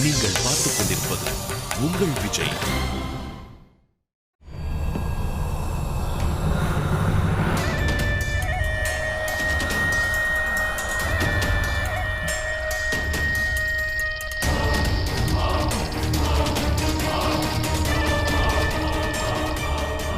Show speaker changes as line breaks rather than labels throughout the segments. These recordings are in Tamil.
நீங்கள் பார்த்துக் கொண்டிருப்பது உங்கள் விஜய்.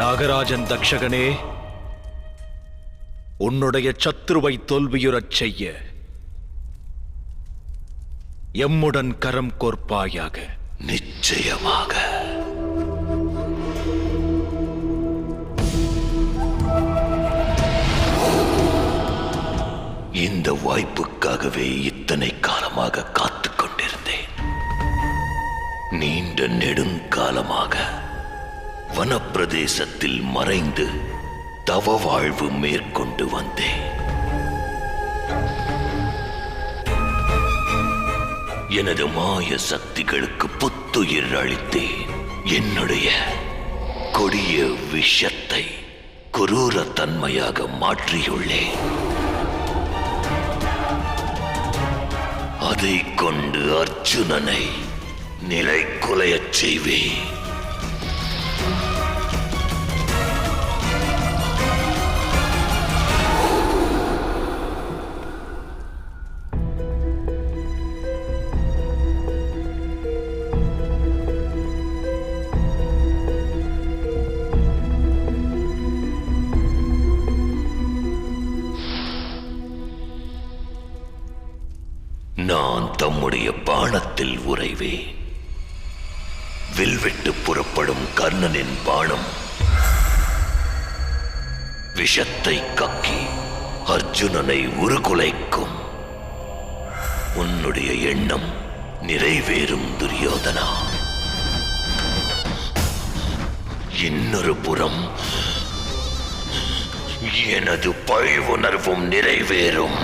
நாகராஜன் தக்ஷகனே, உன்னுடைய சத்ருவை தோல்வியுறச் செய்ய எம்முடன் கரம் கோர்ப்பாயாக.
நிச்சயமாக. இந்த வாய்ப்புக்காகவே இத்தனை காலமாக காத்துக் கொண்டிருந்தேன். நீண்ட நெடுங்காலமாக வனப்பிரதேசத்தில் மறைந்து தவ வாழ்வு மேற்கொண்டு வந்தேன். எனது மாய சக்திகளுக்கு புத்துயிர் அளித்தேன். என்னுடைய கொடிய விஷத்தை குரூர தன்மையாக மாற்றியுள்ளேன். அதை கொண்டு அர்ஜுனனை நிலைகுலையச் செய்வேன். நான் தம்முடைய பாணத்தில் உறைவேன். வில்விட்டு புறப்படும் கர்ணனின் பாணம் விஷத்தை கக்கி அர்ஜுனனை உருகுலைக்கும். உன்னுடைய எண்ணம் நிறைவேறும் துரியோதனா. இன்னொரு புறம் எனது பழிவுணர்வும் நிறைவேறும்.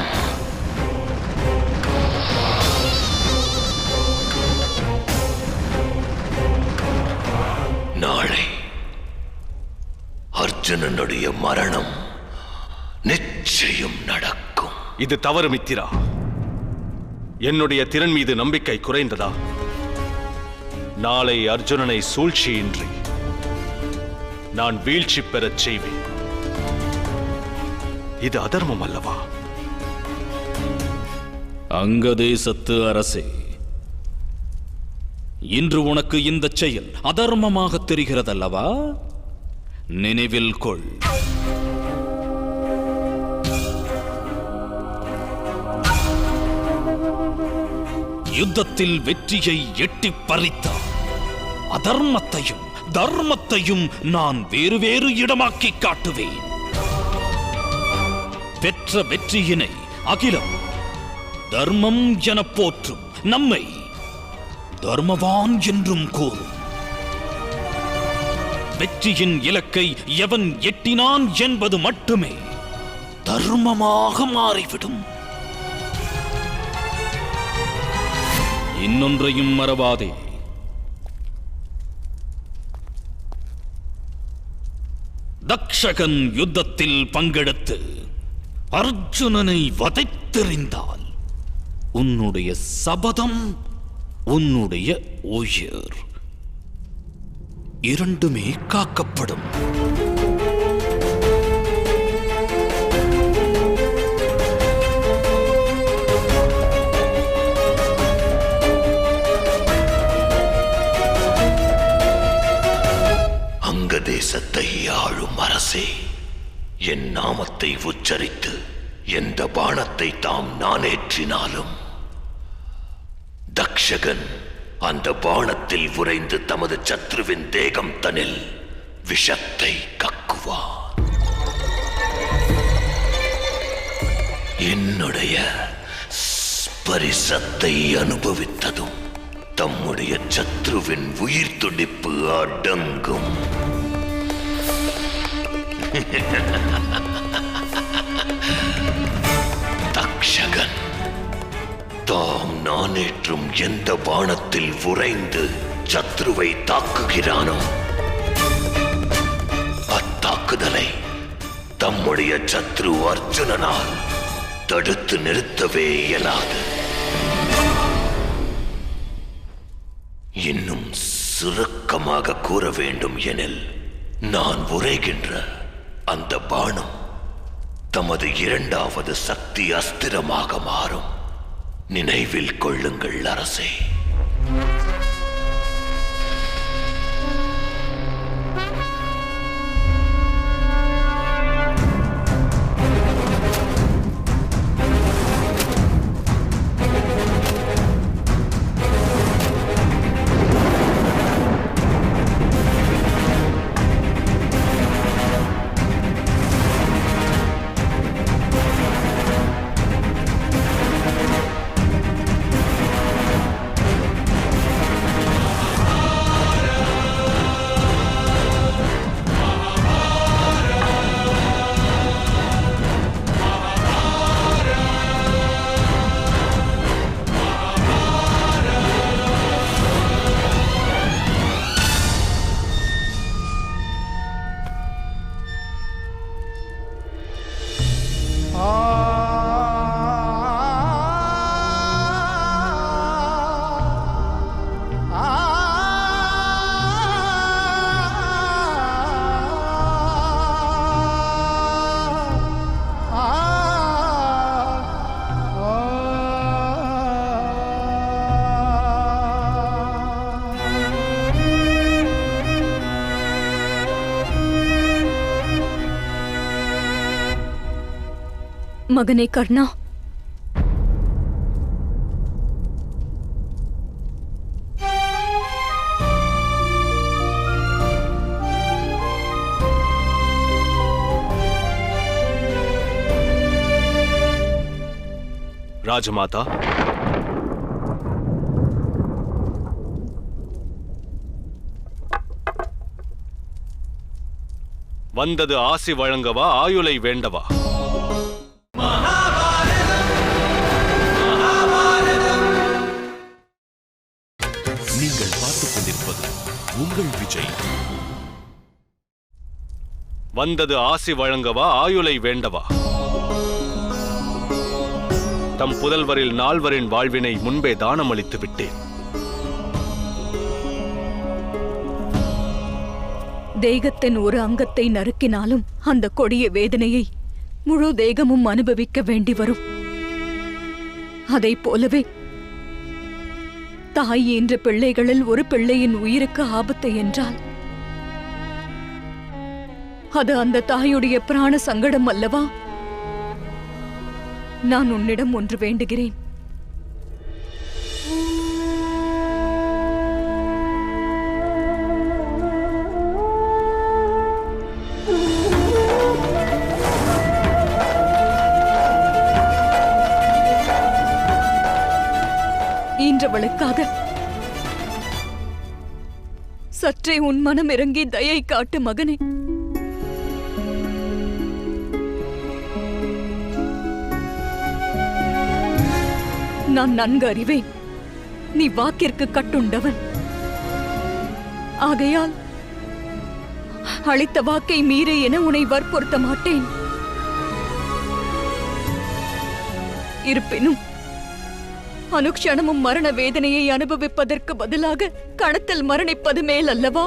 நாளை அர்ஜுனனுடைய மரணம் நிச்சயம் நடக்கும்.
இது தவறு மித்திரா. என்னுடைய திறன் மீது நம்பிக்கை குறைந்ததா? நாளை அர்ஜுனனை சூழ்ச்சியின்றி நான் வீழ்ச்சி பெறச் செய்வேன். இது அதர்மம் அல்லவா?
அங்கதேசத்து அரசே, இன்று உனக்கு இந்த செயல் அதர்மமாக தெரிகிறதல்லவா? நினைவில் கொள். யுத்தத்தில் வெற்றியை எட்டி பறித்தார் அதர்மத்தையும் தர்மத்தையும் நான் வேறு வேறு இடமாக்கி காட்டுவேன். பெற்ற வெற்றியினை அகிலம் தர்மம் என போற்றும் நம்மை தர்மவான் என்றும் கூறும். வெற்றியின் இலக்கை எவன் எட்டினான் என்பது மட்டுமே தர்மமாக மாறிவிடும். இன்னொன்றையும் மறவாதே. தக்ஷகன் யுத்தத்தில் பங்கெடுத்து அர்ஜுனனை வதைத்தெறிந்தால் உன்னுடைய சபதம், உன்னுடைய உயிர் இரண்டுமே காக்கப்படும்.
அங்கதேசத்தை ஆளும் அரசே, என் நாமத்தை உச்சரித்து எந்த பாணத்தை தாம் நானேற்றினாலும் தக்ஷகன் அந்த பாணத்தில் உறைந்து தமது சத்ருவின் தேகம் தனில் விஷத்தை கக்குவார். என்னுடைய ஸ்பரிசத்தை அனுபவித்ததும் தம்முடைய சத்ருவின் உயிர் துடிப்பு அடங்கும். தக்ஷகன் தாம் நானேற்றும் எந்த பாணத்தில் உறைந்து சத்ருவை தாக்குகிறானோ அத்தாக்குதலை தம்முடைய சத்ரு அர்ஜுனனால் தடுத்து நிறுத்தவே இயலாது. இன்னும் சுருக்கமாக கூற வேண்டும் எனில், நான் உரைகின்ற அந்த பானம் தமது இரண்டாவது சக்தி அஸ்திரமாக மாறும். நினைவில் கொள்ளுங்கள் அரசே.
மகனே கர்ணா,
ராஜமாதா, வந்தது ஆசி வழங்கவா ஆயுளை வேண்டவா?
நீங்கள் பார்த்துக் கொண்டிருப்பது உங்கள் விஜய்.
வந்தது ஆசி வழங்கவா ஆயுளை வேண்டவா? தம் புதல்வரில் 4வரின் வாழ்வினை முன்பே தானமளித்து விட்டேன்.
தேகத்தின் ஒரு அங்கத்தை நறுக்கினாலும் அந்த கொடிய வேதனையை முழு தேகமும் அனுபவிக்க வேண்டி வரும். அதைப் போலவே தாய் என்ற பிள்ளைகளில் ஒரு பிள்ளையின் உயிருக்கு ஆபத்து என்றால் அது அந்த தாயுடைய பிராண சங்கடம் அல்லவா? நான் உன்னிடம் ஒன்று வேண்டுகிறேன். ஈன்றவளுக்காக சற்றே உன் மனம் இறங்கி தயை காட்டு மகனே. நான் நன்கு அறிவேன், நீ வாக்கிற்கு கட்டுண்டவன். ஆகையால் அளித்த வாக்கை மீறு என உன்னை வற்புறுத்த மாட்டேன். இருப்பினும் அனுக்ஷணமும் மரண வேதனையை அனுபவிப்பதற்கு பதிலாக கணத்தில் மரணிப்பது மேல் அல்லவா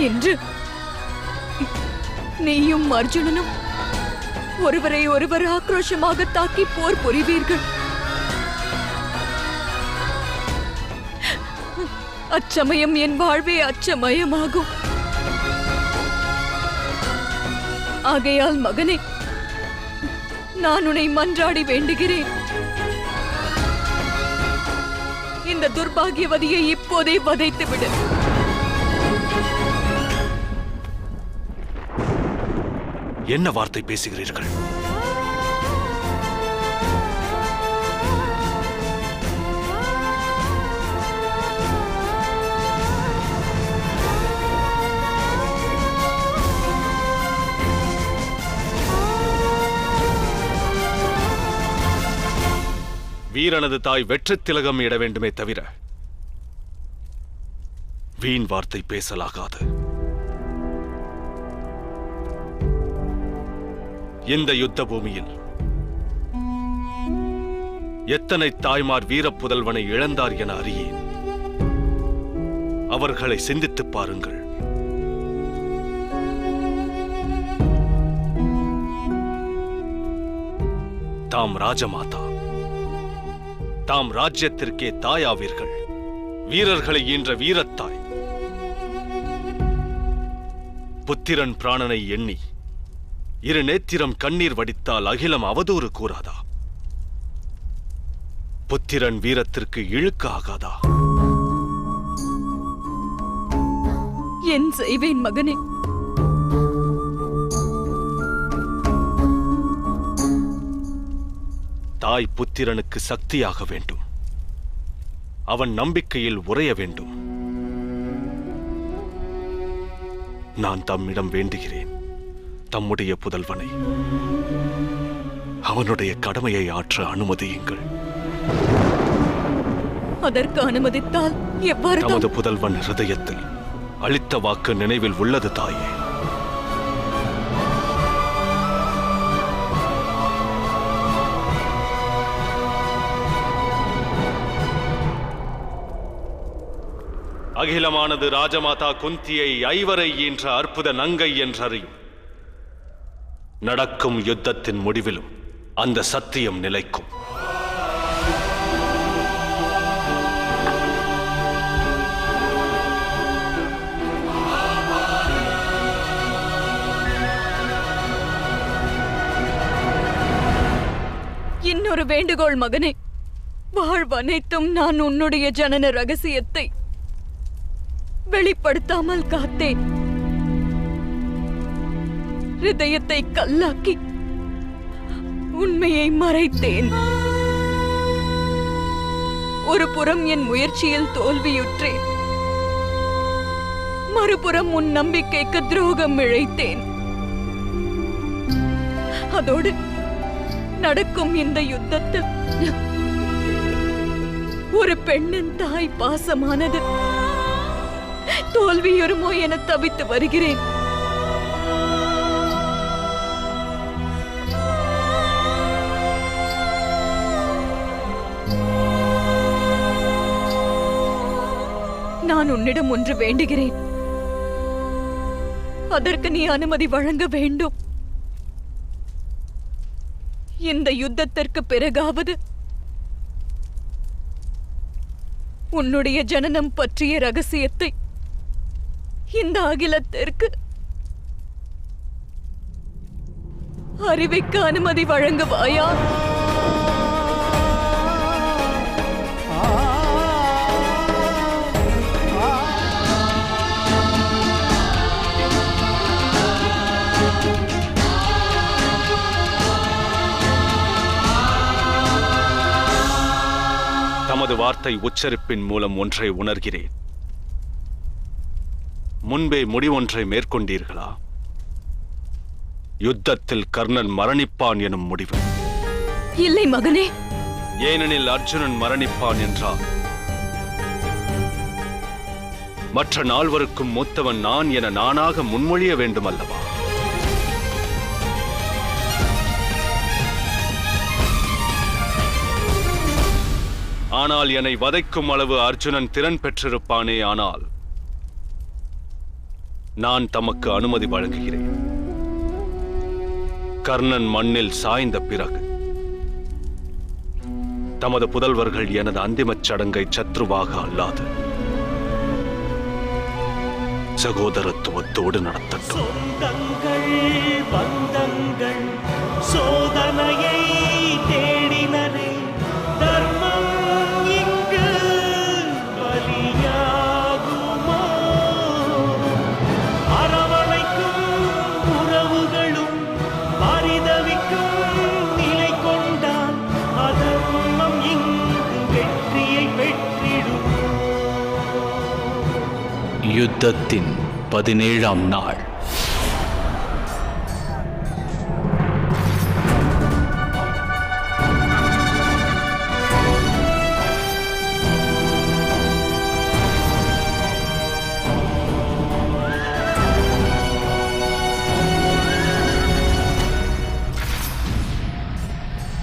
என்று நீயும் அர்ஜுனனும் ஒருவரை ஒருவர் ஆக்ரோஷமாக தாக்கி போர் புரிவீர்கள். அச்சமயம் என் வாழ்வே அச்சமயமாகும். ஆகையால் மகனே, நான் உன்னை மன்றாடி வேண்டுகிறேன். இந்த துர்பாகியவதியை இப்போதே வதைத்து விடு.
என்ன வார்த்தை பேசுகிறீர்கள்? வீரனது தாய் வெற்றித் திலகம் இட வேண்டுமே தவிர வீண் வார்த்தை பேசலாகாது. இந்த யுத்த பூமியில் எத்தனை தாய்மார் வீரப்புதல்வனை இழந்தார் என அறியேன். அவர்களை சிந்தித்துப் பாருங்கள். தாம் ராஜமாதா, தாம் ராஜ்யத்திற்கே தாயாவீர்கள். வீரர்களை ஈன்ற வீரத்தாய். புத்திரன் பிராணனை எண்ணி இரு நேத்திரம் கண்ணீர் வடித்தால் அகிலம் அவதூறு கூறாதா? புத்திரன் வீரத்திற்கு இழுக்கு ஆகாதா?
என் செய்வேன் மகனே.
தாய் புத்திரனுக்கு சக்தியாக வேண்டும். அவன் நம்பிக்கையில் உறைய வேண்டும். நான் தம்மிடம் வேண்டுகிறேன், தம்முடைய புதல்வனை அவனுடைய கடமையை ஆற்ற அனுமதியுங்கள்.
அதற்கு அனுமதித்தால் எவ்வாறு?
தமது புதல்வன் ஹிருதயத்தில் அளித்த வாக்கு நினைவில் உள்ளது தாயே. அகிலமானது ராஜமாதா குந்தியை ஐவரை ஈன்ற அற்புத நங்கை என்றறியும். நடக்கும் யுத்தத்தின் முடிவிலும் அந்த சத்தியம் நிலைக்கும்.
இன்னொரு வேண்டுகோள் மகனே. வாழ்வனைத்தும் நான் உன்னுடைய ஜனன ரகசியத்தை வெளிப்படுத்தாமல் காத்தேன். ஹிருதயத்தை கல்லாக்கி உண்மையை மறைத்தேன். ஒரு புறம் என் முயற்சியில் தோல்வியுற்றேன், மறுபுறம் உன் நம்பிக்கைக்கு துரோகம் இழைத்தேன். அதோடு நடக்கும் இந்த யுத்தத்தில் ஒரு பெண்ணின் தாய் பாசமானது தோல்வியுறுமோ என தவித்து வருகிறேன். நான் உன்னிடம் ஒன்று வேண்டுகிறேன். அதற்கு நீ அனுமதி வழங்க வேண்டும். இந்த யுத்தத்திற்கு பிறகாவது உன்னுடைய ஜனனம் பற்றிய ரகசியத்தை இந்த அகிலத்திற்கு அறிவிக்க அனுமதி வழங்குவாயா?
தமது வார்த்தை உச்சரிப்பின் மூலம் ஒன்றை உணர்கிறேன். முன்பே முடிவொன்றை மேற்கொண்டீர்களா? யுத்தத்தில் கர்ணன் மரணிப்பான் எனும் முடிவு.
இல்லை மகனே.
ஏனெனில் அர்ஜுனன் மரணிப்பான் என்றால் மற்ற நால்வருக்கும் மூத்தவன் நான் என நானாக முன்மொழிய வேண்டும் அல்லவா? ஆனால் என்னை வதைக்கும் அளவு அர்ஜுனன் திறன் பெற்றிருப்பானே. ஆனால் நான் தமக்கு அனுமதி வழங்குகிறேன். கர்ணன் மண்ணில் சாய்ந்த பிறகு தமது புதல்வர்கள் எனது அந்திமச் சடங்கை சத்ருவாக அல்லாது சகோதரத்துவத்தோடு நடத்தட்டும்.
சொந்தங்கள் பந்தங்கள் சோதனையை தேடினரே, தர்மம் இங்கு பலியாகுமோ? அரவணைக்கும் உறவுகளும் பரிதவிக்கும் நிலை கொண்டால் அதர்மம் இங்கு வெற்றியை பெற்றிடும்.
யுத்தத்தின் 17ஆம் நாள்.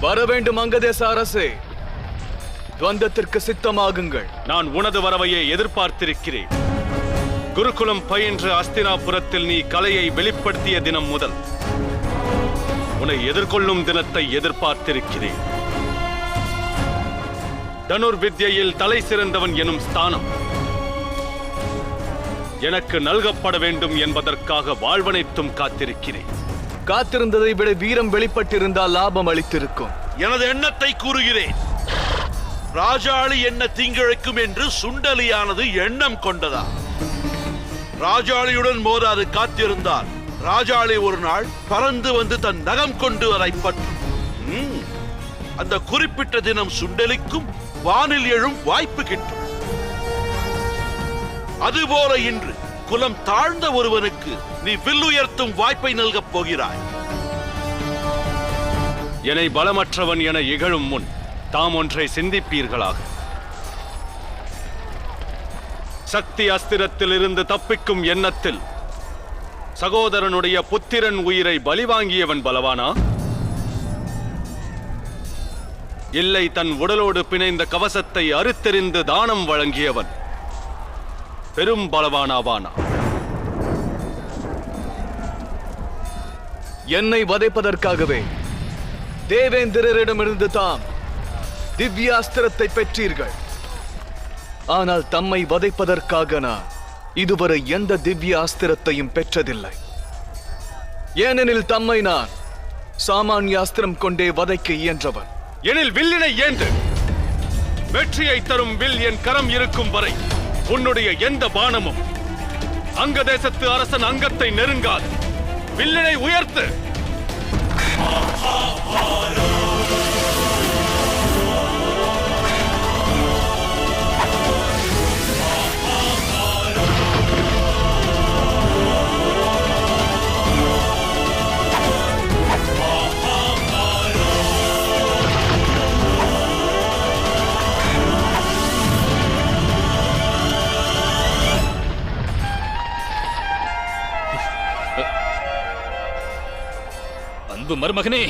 வர வேண்டும் அங்கதேச அரசே. துவந்தத்திற்கு சித்தமாகுங்கள்.
நான் உனது வரவையே எதிர்பார்த்திருக்கிறேன். குருகுலம் பயின்ற அஸ்தினாபுரத்தில் நீ கலையை வெளிப்படுத்திய தினம் முதல் உன்னை எதிர்கொள்ளும் தினத்தை எதிர்பார்த்திருக்கிறேன். தனுர் வித்யையில் தலை சிறந்தவன் எனும் ஸ்தானம் எனக்கு நல்கப்பட வேண்டும் என்பதற்காக வாழ்வனைத்தும் காத்திருக்கிறேன்.
காத்திருந்ததை விட வீரம் வெளிப்பட்டிருந்தால் லாபம் அளித்திருக்கும்.
எனது எண்ணத்தை கூறுகிறேன். ராஜாளி என்ன தீங்கிழைக்கும் என்று சுண்டலியானது எண்ணம் கொண்டதா? ராஜாளியுடன் மோதாது காத்திருந்தால் ராஜாளி ஒரு நாள் பறந்து வந்து தன் நகம் கொண்டு அதை பற்றும். அந்த குறிப்பிட்ட தினம் சுண்டலிக்கும் வானில் எழும் வாய்ப்பு கிட்டும். அதுபோல இன்று குலம் தாழ்ந்த ஒருவனுக்கு நீ வில்லுயர்த்தும் வாய்ப்பை நல்கப் போகிறாய்.
என்னை பலமற்றவன் என இகழும் முன் தாம் ஒன்றை சிந்திப்பீர்களாக. சக்தி அஸ்திரத்தில் இருந்து தப்பிக்கும் எண்ணத்தில் சகோதரனுடைய புத்திரன் உயிரை பலிவாங்கியவன் பலவானா? இல்லை தன் உடலோடு பிணைந்த கவசத்தை அறுத்தெறிந்து தானம் வழங்கியவன் பெரும் பலவானாவானா?
என்னை வதைப்பதற்காகவே தேவேந்திரரிடமிருந்து தாம் திவ்யாஸ்திரத்தை பெற்றீர்கள். ஆனால் தம்மை வதைப்பதற்காக நான் இதுவரை எந்த திவ்யாஸ்திரத்தையும் பெற்றதில்லை. ஏனெனில் தம்மை நான் சாமானியாஸ்திரம் கொண்டே வதைக்க இயன்றவன்.
எனில் வில்லினை ஏந்து. வெற்றியை தரும் வில் என் கரம் இருக்கும் வரை உன்னுடைய எந்த பானமும் அங்க தேசத்து அரசன் அங்கத்தை நெருங்காது. வில்லினை உயர்த்து.
அன்பு மருமகனே,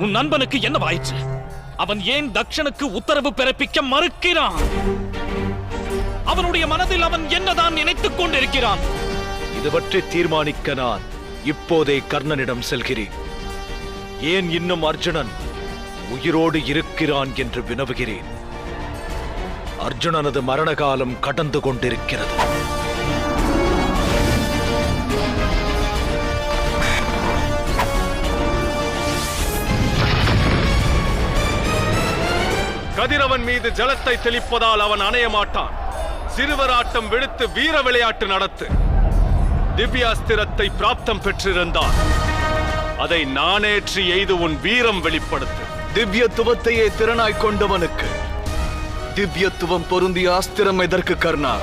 உன் நண்பனுக்கு என்னவாயிற்று? அவன் ஏன் தக்ஷனுக்கு உத்தரவு பிறப்பிக்க மறுக்கிறான்? அவனுடைய மனதில் அவன் என்னதான் நினைத்துக் கொண்டிருக்கிறான்?
இது பற்றி தீர்மானிக்க நான் இப்போதே கர்ணனிடம் செல்கிறேன். ஏன் இன்னும் அர்ஜுனன் உயிரோடு இருக்கிறான் என்று வினவுகிறேன். அர்ஜுனனது மரணகாலம் கடந்து கொண்டிருக்கிறது.
கதிரவன் மீது ஜலத்தை தெளிப்பதால் அவன் அணைய மாட்டான். சிறுவராட்டம் விடுத்து வீர விளையாட்டு நடத்து. திவ்யாஸ்திரத்தை பிராப்தம் பெற்றிருந்தால் அதை நானேற்றி எய்து உன் வீரம் வெளிப்படுத்து.
திவ்யத்துவத்தையே திறனாய் கொண்டவனுக்கு திவ்யத்துவம் பொருந்திய அஸ்திரம் எதற்கு கர்ணா?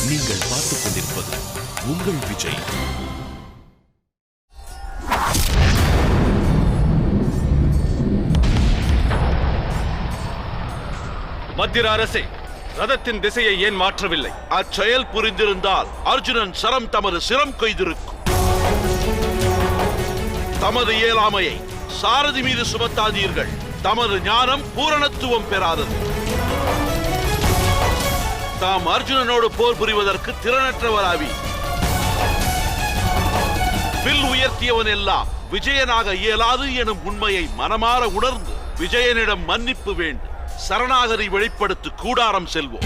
நீங்கள் பார்த்துக் கொண்டிருப்பது உங்கள் விஜய்.
மத்திர அரசே, ரதத்தின் திசையை ஏன் மாற்றவில்லை?
அச்செயல் புரிந்திருந்தால் அர்ஜுனன் சரம் தமது சிரம் கொய்திருக்கும். தமது இயலாமையை சாரதி மீது சுமத்தாதீர்கள். தமது ஞானம் பூரணத்துவம் பெறாதது. தாம் அர்ஜுனனோடு போர் புரிவதற்கு திறனற்றவராவி. வில் உயர்த்தியவன் எல்லாம் விஜயனாக இயலாது எனும் உண்மையை மனமாற உணர்ந்து விஜயனிடம் மன்னிப்பு வேண்டும். சரணாகதி வெளிப்படுத்தி கூடாரம் செல்வோம்.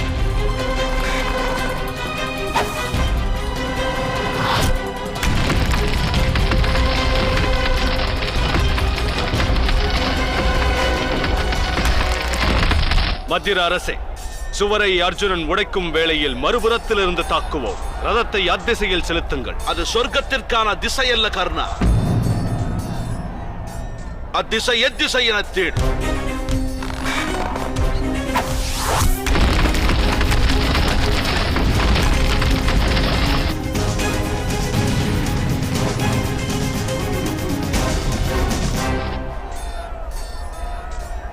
மத்திர அரசே, சுவரை அர்ஜுனன் உடைக்கும் வேளையில் மறுபுறத்திலிருந்து தாக்குவோம். ரதத்தை அத்திசையில் செலுத்துங்கள்.
அது சொர்க்கத்திற்கான திசை அல்ல கர்ணா. அத்திசை எத்திசை என தேடு.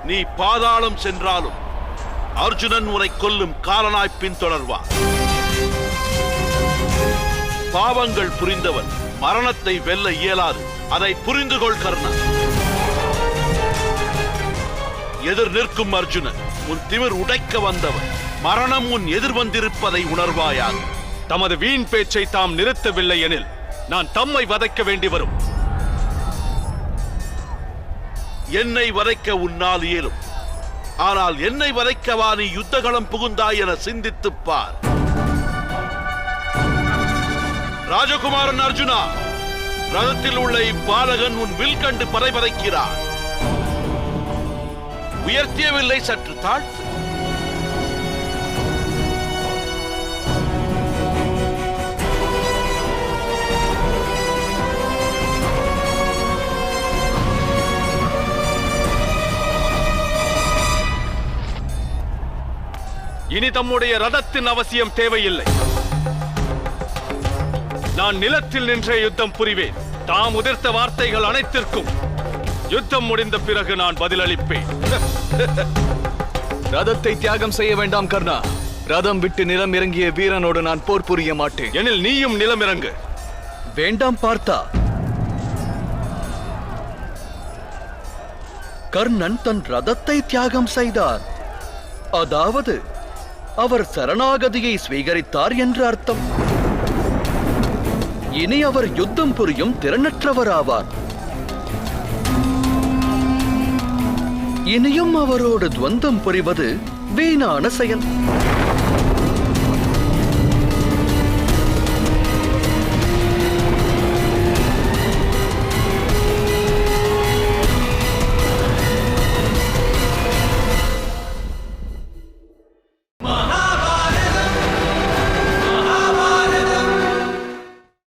நீ பாதாளம் சென்றாலும் அர்ஜுனன் உன்னை கொல்லும் காலனாய் பின்தொடர்வான். பாவங்கள் புரிந்தவன் மரணத்தை வெல்ல இயலாது. அதை புரிந்து கொள் கர்ணா. எதிர் நிற்கும் அர்ஜுனன் உன் திமிர் உடைக்க வந்தவன். மரணம் உன் எதிர் வந்திருப்பதை உணர்வாயாக.
தமது வீண் பேச்சை தாம் நிறுத்தவில்லை எனில் நான் தம்மை வதைக்க வேண்டி வரும்.
என்னை வதைக்க உன்னால் இயலும். ஆனால் என்னை வதைக்கவா நீ யுத்தகளம் புகுந்தாய் என சிந்தித்துப் பார். ராஜகுமாரன் அர்ஜுனா, ரதத்தில் உள்ள இப்பாலகன் உன் வில் கண்டு பதைபதைக்கிறான். உயர்த்தியவில்லை, சற்று தாழ்த்து.
இனி தம்முடைய ரதத்தின் அவசியம் தேவையில்லை. நான் நிலத்தில் நின்றே யுத்தம் புரிவேன். தாம் உதிர்த்த வார்த்தைகள் அனைத்திற்கும் யுத்தம் முடிந்த பிறகு நான் பதிலளிப்பேன்.
ரதத்தை தியாகம் செய்ய வேண்டாம் கர்ணா. ரதம் விட்டு நிலம் இறங்கிய வீரனோடு நான் போர் புரிய மாட்டேன்.
எனில் நீயும் நிலம் இறங்கு.
வேண்டாம் பார்த்தா. கர்ணன் தன் ரதத்தை தியாகம் செய்தார். அதாவது அவர் சரணாகதியை ஸ்வீகரித்தார் என்று அர்த்தம். இனி அவர் யுத்தம் புரியும் திறனற்றவர் ஆவார். இனியும் அவரோடு துவந்தம் புரிவது வீணான செயல்.